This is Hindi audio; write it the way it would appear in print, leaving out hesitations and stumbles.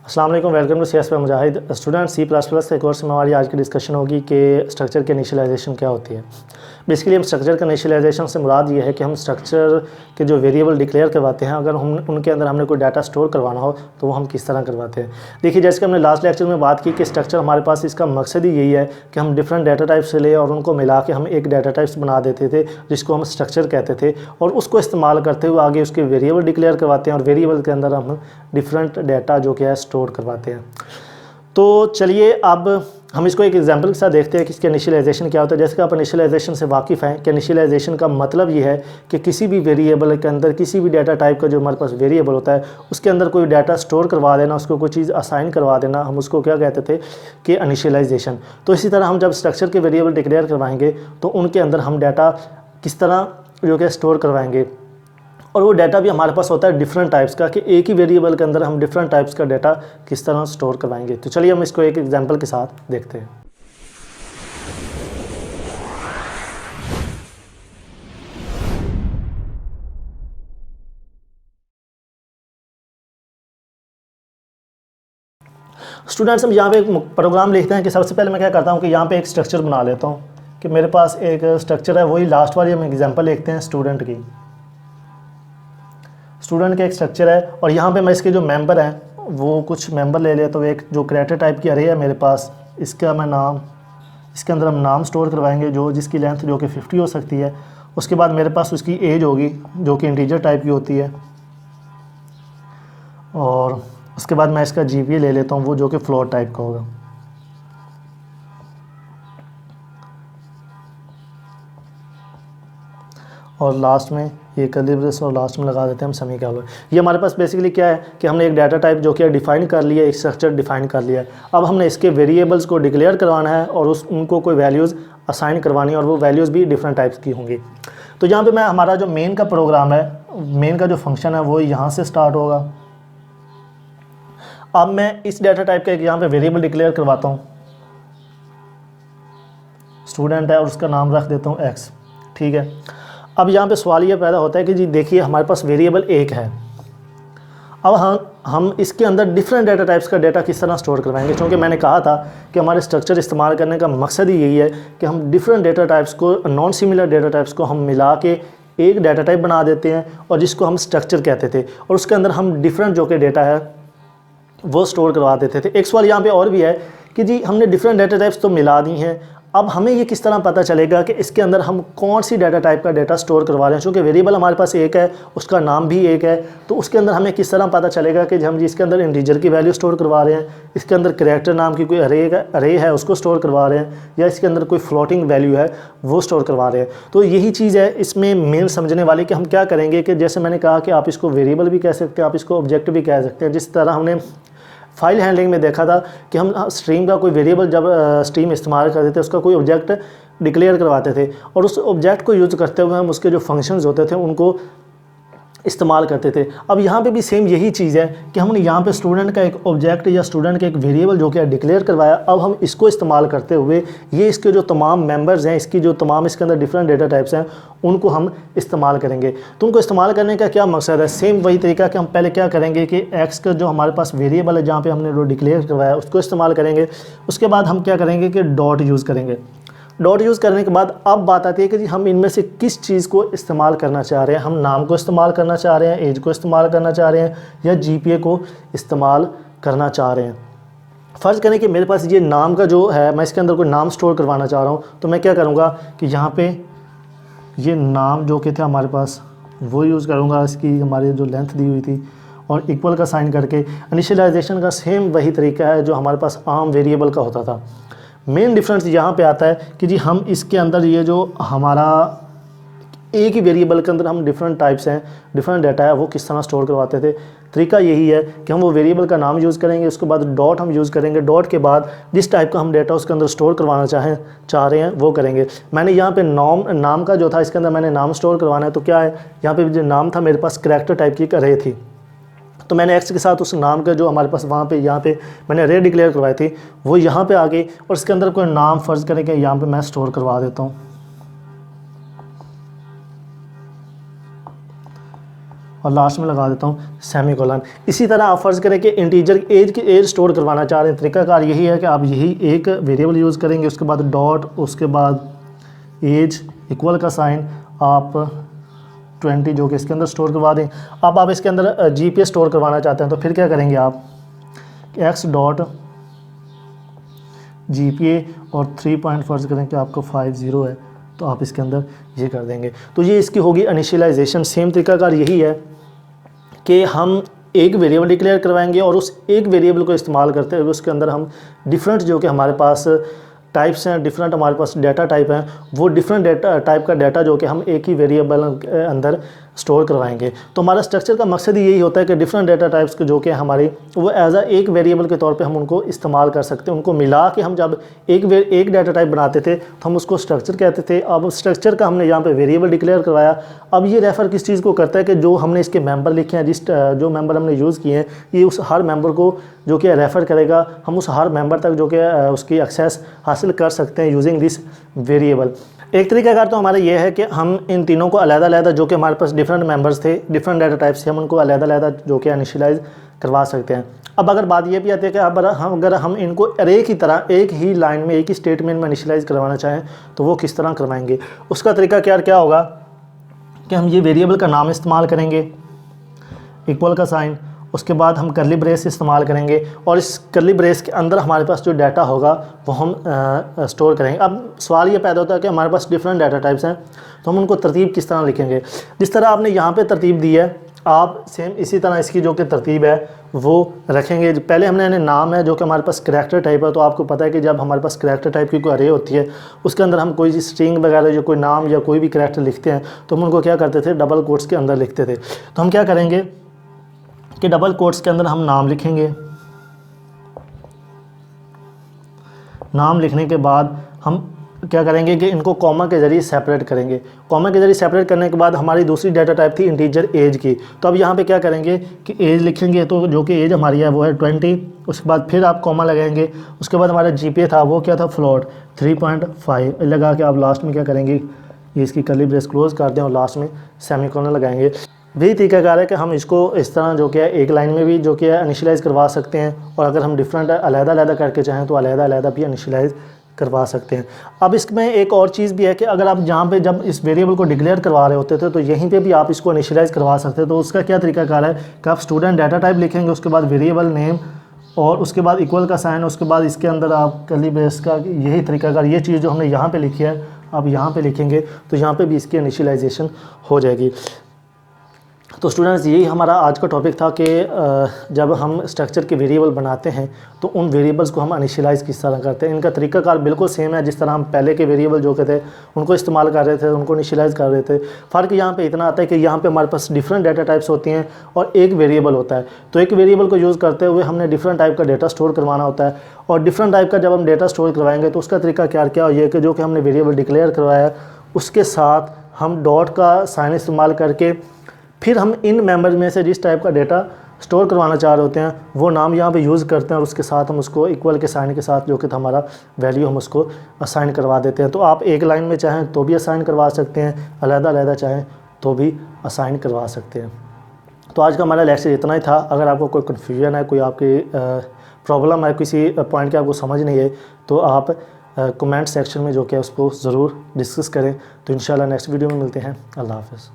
अस्सलाम वालेकुम, वेलकम टू CS पे मुजाहिद। स्टूडेंट C++ के कोर्स में हमारी आज की डिस्कशन होगी कि स्ट्रक्चर की इनिशियलाइजेशन क्या होती है। बेसिकली हम स्ट्रक्चर का इनिशियलाइजेशन से मुराद ये है कि हम स्ट्रक्चर के जो वेरिएबल डिक्लेयर करवाते हैं, अगर हम उनके अंदर हमने कोई डाटा स्टोर करवाना हो तो वो हम किस तरह करवाते हैं। देखिए, जैसे कि हमने लास्ट लेक्चर में बात की कि स्ट्रक्चर हमारे पास इसका मकसद ही यही है कि हम डिफरेंट डाटा टाइप से ले और उनको मिला के हम एक डाटा टाइप्स बना देते थे जिसको हम स्ट्रक्चर कहते थे, और उसको इस्तेमाल करते हुए आगे उसके वेरिएबल डिक्लेयर करवाते हैं और वेरिएबल के अंदर हम डिफरेंट डाटा जो कि है स्टोर करवाते हैं। तो चलिए अब हम इसको एक एग्जांपल के साथ देखते हैं कि इसके इनिशियलाइजेशन क्या होता है। जैसे कि आप इनिशियलाइजेशन से वाकिफ़ हैं कि इनिशियलाइजेशन का मतलब ये है कि किसी भी वेरिएबल के अंदर किसी भी डाटा टाइप का जो हमारे पास वेरिएबल होता है उसके अंदर कोई डाटा स्टोर करवा देना, उसको कोई चीज़ असाइन करवा देना, हम उसको क्या कहते थे कि इनिशियलाइजेशन। तो इसी तरह हम जब स्ट्रक्चर के वेरिएबल डिक्लेयर करवाएंगे तो उनके अंदर हम डाटा किस तरह जो कि स्टोर करवाएंगे, और वो डाटा भी हमारे पास होता है डिफरेंट टाइप्स का, कि एक ही वेरिएबल के अंदर हम डिफरेंट टाइप्स का डाटा किस तरह स्टोर करवाएंगे। तो चलिए हम इसको एक एग्जांपल के साथ देखते हैं। स्टूडेंट्स, हम यहाँ पे एक प्रोग्राम लिखते हैं कि सबसे पहले मैं क्या करता हूँ कि यहाँ पे एक स्ट्रक्चर बना लेता हूँ कि मेरे पास एक स्ट्रक्चर है, वही लास्ट वाली हम एग्जांपल लिखते हैं स्टूडेंट की। स्टूडेंट का एक स्ट्रक्चर है और यहाँ पे मैं इसके जो मेंबर हैं वो कुछ मेंबर ले लेता हूँ। एक जो क्रिएटर टाइप की अरे है मेरे पास, इसका मैं नाम, इसके अंदर हम नाम स्टोर करवाएंगे जो जिसकी लेंथ जो कि 50 हो सकती है। उसके बाद मेरे पास उसकी एज होगी जो कि इंटीजर टाइप की होती है, और उसके बाद मैं इसका GPA ले लेता हूँ वो जो कि फ्लोट टाइप का होगा। और लास्ट में ये कर्ली ब्रेस और लास्ट में लगा देते हैं हम सेमी कोलन। ये हमारे पास बेसिकली क्या है कि हमने एक डाटा टाइप जो कि डिफ़ाइन कर लिया, एक स्ट्रक्चर डिफ़ाइन कर लिया है। अब हमने इसके वेरिएबल्स को डिक्लेयर करवाना है और उनको कोई वैल्यूज़ असाइन करवानी है, और वो वैल्यूज़ भी डिफरेंट टाइप्स की होंगी। तो यहाँ पे मैं हमारा जो मेन का प्रोग्राम है, मेन का जो फंक्शन है वो यहाँ से स्टार्ट होगा। अब मैं इस डाटा टाइप का एक यहाँ पे वेरिएबल डिक्लेयर करवाता हूँ, स्टूडेंट है, और उसका नाम रख देता हूँ x। ठीक है। अब यहाँ पे सवाल ये पैदा होता है कि जी देखिए हमारे पास वेरिएबल एक है, अब हम इसके अंदर डिफरेंट डाटा टाइप्स का डाटा किस तरह स्टोर करवाएंगे। क्योंकि मैंने कहा था कि हमारे स्ट्रक्चर इस्तेमाल करने का मकसद ही यही है कि हम डिफरेंट डाटा टाइप्स को, नॉन सिमिलर डाटा टाइप्स को हम मिला के एक डाटा टाइप बना देते हैं और जिसको हम स्ट्रक्चर कहते थे, और उसके अंदर हम डिफरेंट जो कि डाटा है वो स्टोर करवा देते थे। एक सवाल यहाँ पे और भी है कि जी हमने डिफरेंट डाटा टाइप्स तो मिला दी हैं, अब हमें ये किस तरह पता चलेगा कि इसके अंदर हम कौन सी डाटा टाइप का डाटा स्टोर करवा रहे हैं। क्योंकि वेरिएबल हमारे पास एक है, उसका नाम भी एक है, तो उसके अंदर हमें किस तरह पता चलेगा कि हम इसके अंदर इंटीजर की वैल्यू स्टोर करवा रहे हैं, इसके अंदर कैरेक्टर नाम की कोई अरे है उसको स्टोर करवा रहे हैं, या इसके अंदर कोई फ्लोटिंग वैल्यू है वो स्टोर करवा रहे हैं। तो यही चीज़ है इसमें मेन समझने वाली कि हम क्या करेंगे कि जैसे मैंने कहा कि आप इसको वेरिएबल भी कह सकते हैं, आप इसको ऑब्जेक्ट भी कह सकते हैं। जिस तरह हमने फाइल हैंडलिंग में देखा था कि हम स्ट्रीम का कोई वेरिएबल जब स्ट्रीम इस्तेमाल करते थे उसका कोई ऑब्जेक्ट डिक्लेयर करवाते थे, और उस ऑब्जेक्ट को यूज़ करते हुए हम उसके जो फंक्शंस होते थे उनको इस्तेमाल करते थे। अब यहाँ पे भी सेम यही चीज़ है कि हमने यहाँ पे स्टूडेंट का एक ऑब्जेक्ट या स्टूडेंट का एक वेरिएबल जो कि डिक्लेयर करवाया, अब हम इसको इस्तेमाल करते हुए ये इसके जो तमाम मेंबर्स हैं, इसकी जो तमाम इसके अंदर डिफरेंट डाटा टाइप्स हैं उनको हम इस्तेमाल करेंगे। तो उनको इस्तेमाल करने का क्या मकसद है, सेम वही तरीका कि हम पहले क्या करेंगे कि एक्स का जो हमारे पास वेरिएबल है जहाँ पर हमने जो डिक्लेयर करवाया उसको इस्तेमाल करेंगे। उसके बाद हम क्या करेंगे कि डॉट यूज़ करेंगे। डॉट यूज़ करने के बाद अब बात आती है कि जी हम इनमें से किस चीज़ को इस्तेमाल करना चाह रहे हैं। हम नाम को इस्तेमाल करना चाह रहे हैं, एज को इस्तेमाल करना चाह रहे हैं, या GPA को इस्तेमाल करना चाह रहे हैं। फ़र्ज़ करें कि मेरे पास ये नाम का जो है, मैं इसके अंदर कोई नाम स्टोर करवाना चाह रहा हूँ, तो मैं क्या करूँगा कि यहाँ पे ये नाम जो कि था हमारे पास वो यूज़ करूँगा, इसकी हमारी जो लेंथ दी हुई थी, और इक्वल का साइन करके। इनिशियलाइजेशन का सेम वही तरीका है जो हमारे पास आम वेरिएबल का होता था। मेन डिफरेंस यहाँ पे आता है कि जी हम इसके अंदर ये जो हमारा एक ही वेरिएबल के अंदर हम डिफरेंट टाइप्स हैं, डिफरेंट डाटा है, वो किस तरह स्टोर करवाते थे। तरीका यही है कि हम वो वेरिएबल का नाम यूज़ करेंगे, उसके बाद डॉट हम यूज़ करेंगे, डॉट के बाद जिस टाइप का हम डाटा उसके अंदर स्टोर करवाना चाह रहे हैं वो करेंगे। मैंने यहाँ पे नाम का जो था इसके अंदर मैंने नाम स्टोर करवाना है, तो क्या है यहाँ पे जो नाम था मेरे पास करैक्टर टाइप की एक अरे थी, तो मैंने एक्स के साथ उस नाम का जो हमारे पास वहाँ पे यहाँ पे मैंने अरे डिक्लेयर करवाई थी वो यहाँ पे आ गई, और इसके अंदर कोई नाम फ़र्ज़ करें कि यहाँ पे मैं स्टोर करवा देता हूँ। और लास्ट में लगा देता हूँ सेमीकोलन। इसी तरह आप फ़र्ज़ करें कि इंटीजर एज स्टोर करवाना चाह रहे हैं, तरीकाकार यही है कि आप यही एक वेरिएबल यूज़ करेंगे, उसके बाद डॉट, उसके बाद एज इक्वल का साइन, आप 20 जो कि इसके अंदर स्टोर करवा दें। अब आप इसके अंदर जीपीए स्टोर करवाना चाहते हैं तो फिर क्या करेंगे आप, एक्स डॉट जीपीए और 3 पॉइंट फ़र्ज़ करें कि आपको 50 है तो आप इसके अंदर ये कर देंगे। तो ये इसकी होगी इनिशियलाइजेशन। सेम तरीकाकार यही है कि हम एक वेरिएबल डिक्लेयर करवाएंगे और उस एक वेरिएबल को इस्तेमाल करते हुए उसके अंदर हम डिफरेंट जो कि हमारे पास टाइप्स हैं, डिफरेंट हमारे पास डाटा टाइप हैं, वो डिफरेंट डाटा टाइप का डाटा जो कि हम एक ही वेरिएबल अंदर स्टोर करवाएंगे। तो हमारा स्ट्रक्चर का मकसद ही यही होता है कि डिफरेंट डाटा टाइप्स के जो कि हमारी वो एज आ एक वेरिएबल के तौर पे हम उनको इस्तेमाल कर सकते हैं। उनको मिला के हम जब एक डाटा टाइप बनाते थे तो हम उसको स्ट्रक्चर कहते थे। अब स्ट्रक्चर का हमने यहाँ पे वेरिएबल डिक्लेयर करवाया। अब ये रेफ़र किस चीज़ को करता है कि जो हमने इसके मेंबर लिखे हैं, जो मेंबर हमने यूज़ किए हैं, ये उस हर मेंबर को जो कि रेफ़र करेगा। हम उस हर मेंबर तक जो कि उसकी एक्सेस हासिल कर सकते हैं यूजिंग दिस वेरिएबल। एक तरीकाकार तो हमारा ये है कि हम इन तीनों को अलग-अलग जो कि हमारे पास डिफरेंट मेंबर्स थे, डिफरेंट डाटा टाइप्स थे, हम उनको अलग-अलग जो कि इनिशियलाइज़ करवा सकते हैं। अब अगर बात ये भी आती है कि अगर हम इनको अरे की तरह एक ही लाइन में, एक ही स्टेटमेंट में इनिशियलाइज़ करवाना चाहें तो वो किस तरह करवाएंगे। उसका तरीका क्या होगा कि हम ये वेरिएबल का नाम इस्तेमाल करेंगे, इक्वल का साइन, उसके बाद हम करली ब्रेस इस्तेमाल करेंगे और इस करली ब्रेस के अंदर हमारे पास जो डाटा होगा वो हम स्टोर करेंगे। अब सवाल ये पैदा होता है कि हमारे पास डिफरेंट डाटा टाइप्स हैं तो हम उनको तरतीब किस तरह लिखेंगे। जिस तरह आपने यहाँ पे तरतीब दी है, आप सेम इसी तरह इसकी जो कि तरतीब है वो रखेंगे। पहले हमने नाम है जो कि हमारे पास करैक्टर टाइप है, तो आपको पता है कि जब हमारे पास करैक्टर टाइप की कोई अरे होती है उसके अंदर हम कोई स्ट्रिंग वगैरह जो कोई नाम या कोई भी करैक्टर लिखते हैं तो हम उनको क्या करते थे, डबल कोट्स के अंदर लिखते थे। तो हम क्या करेंगे कि डबल कोट्स के अंदर हम नाम लिखेंगे। नाम लिखने के बाद हम क्या करेंगे कि इनको कॉमा के ज़रिए सेपरेट करेंगे। कॉमा के ज़रिए सेपरेट करने के बाद हमारी दूसरी डाटा टाइप थी इंटीजर एज की, तो अब यहाँ पे क्या करेंगे कि एज लिखेंगे, तो जो कि एज हमारी है वो है 20। उसके बाद फिर आप कॉमा लगाएंगे। उसके बाद हमारा जीपीए था वो क्या था, फ्लोट 3.5 लगा के आप लास्ट में क्या करेंगे, ये इसकी कर्ली ब्रेस क्लोज कर दें और लास्ट में सेमीकोलन लगाएंगे। वही तरीकाकार है कि हम इसको इस तरह जो कि है एक लाइन में भी जो कि है इनिशियलाइज़ करवा सकते हैं और अगर हम डिफरेंट अलग-अलग करके चाहें तो अलग-अलग भी इनिशियलाइज़ करवा सकते हैं। अब इसमें एक और चीज़ भी है कि अगर आप जहाँ पे जब इस वेरिएबल को डिक्लेयर करवा रहे होते थे तो यहीं पे भी आप इसको इनिशियलाइज़ करवा सकते हैं। तो उसका क्या तरीकाकार है कि आप स्टूडेंट डाटा टाइप लिखेंगे, उसके बाद वेरिएबल नेम और उसके बाद इक्वल का साइन, उसके बाद इसके अंदर आप कर्ली ब्रेस का यही तरीकाकार, ये चीज़ जो हमने यहाँ पर लिखी है आप यहाँ पर लिखेंगे तो यहाँ पर भी इसकी इनिशियलाइजेशन हो जाएगी। तो स्टूडेंट्स यही हमारा आज का टॉपिक था कि जब हम स्ट्रक्चर के वेरिएबल बनाते हैं तो उन वेरिएबल्स को हम इनिशियलाइज़ किस तरह करते हैं। इनका तरीकाकार बिल्कुल सेम है जिस तरह हम पहले के वेरिएबल जो के थे उनको इस्तेमाल कर रहे थे, उनको इनिशियलाइज़ कर रहे थे। फ़र्क यहाँ पे इतना आता है कि यहाँ पे हमारे पास डिफरेंट डाटा टाइप्स होती हैं और एक वेरिएबल होता है। तो एक वेरिएबल को यूज़ करते हुए हमने डिफरेंट टाइप का डाटा स्टोर करवाना होता है और डिफरेंट टाइप का जब हम डाटा स्टोर करवाएंगे तो उसका तरीका क्या ये कि जो कि हमने वेरिएबल डिक्लेयर करवाया उसके साथ हम डॉट का साइन इस्तेमाल करके फिर हम इन मेंबर्स में से जिस टाइप का डाटा स्टोर करवाना चाह रहे होते हैं वो नाम यहाँ पे यूज़ करते हैं और उसके साथ हम उसको इक्वल के साइन के साथ जो कि हमारा वैल्यू हम उसको असाइन करवा देते हैं। तो आप एक लाइन में चाहें तो भी असाइन करवा सकते हैं, अलग-अलग चाहें तो भी असाइन करवा सकते हैं। तो आज का हमारा लेक्चर इतना ही था। अगर आपको कोई कन्फ्यूजन है, कोई आपकी प्रॉब्लम है, किसी पॉइंट की आपको समझ नहीं है तो आप कमेंट सेक्शन में जो कि उसको ज़रूर डिस्कस करें। तो इंशाल्लाह नेक्स्ट वीडियो में मिलते हैं। अल्लाह हाफ़िज़।